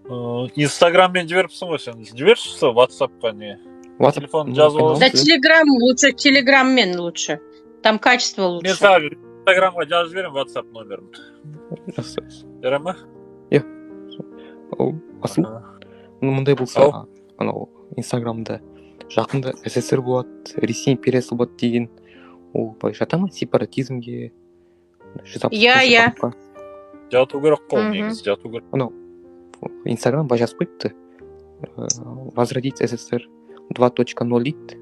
Инстаграммен жіберіпсің ғой сен. Жіберші сол WhatsAppқа не. Телефон жазып аласың. Да, Телеграм лучше, Телеграммен лучше. Там качество Мен лучше. саған Инстаграмға жазып жіберем WhatsApp номерімді. Жарай ма? Асыл, мындай болса, анау Инстаграмда жақында СССР болады, Ресей империясы болады деген, ол былай жата ма сепаратизмге? Иә. Жату керек қой, негізі жату керек. Анау Инстаграм былай жазып қойыпты. Возродить СССР 2.0 дейді.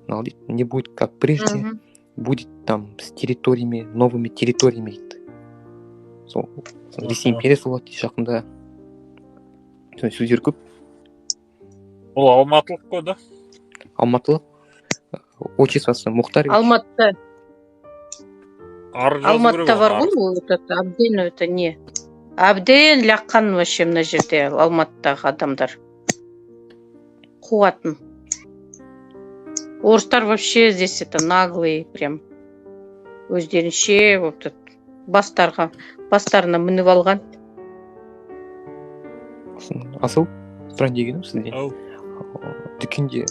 Мынау дейді, не будет как прежде, будет там с территориями, новыми территориями дейді. Сол Ресей империясы болады дейді жақында. Сөздер көп. Ол алматылық қой да? Алматылық. Отчествосы Мұхтар. Алматыда. Арыз жазу керек. Алматыда бар ғой, ол әбден это не. Әбден лаққан вообще мына жерде Алматыдағы адамдар. Қуатын. Орыстар вообще здесь это наглые прям. Өздерінше вот бастарына мініп алған. Асыл, сұрайын дегенім сізден. Дүкенде,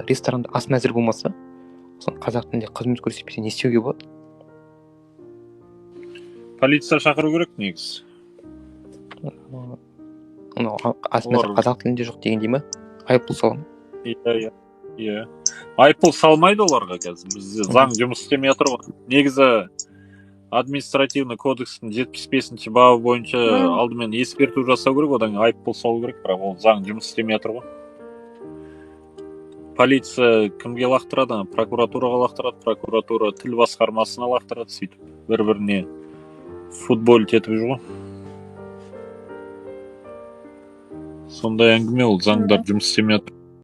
ресторанда ас мәзір болмаса, қазақ тілінде қызмет көрсетпесе не істеуге болады? Полиция шақыру керек негізі. Ас мәзір қазақ тілінде жоқ дегенде ме? Айыппұл саламы? Иә. Айыппұл салмайды оларға қазір. Бізде заң жұмыс істемей отыр ғой. Негізі административный кодекстің 75-ші бабы бойынша алдымен ескерту жасау керек, одан айыппұл салу керек, бірақ ол заң жұмыс істемей отыр ғой. Полиция кімге лақтырады? Прокуратураға лақтырады, прокуратура тіл басқармасына лақтырады, сөйтіп бір-біріне футбол тетіп жүр ғой. Сондай әңгіме, ол заңдар жұмыс істемей отыр.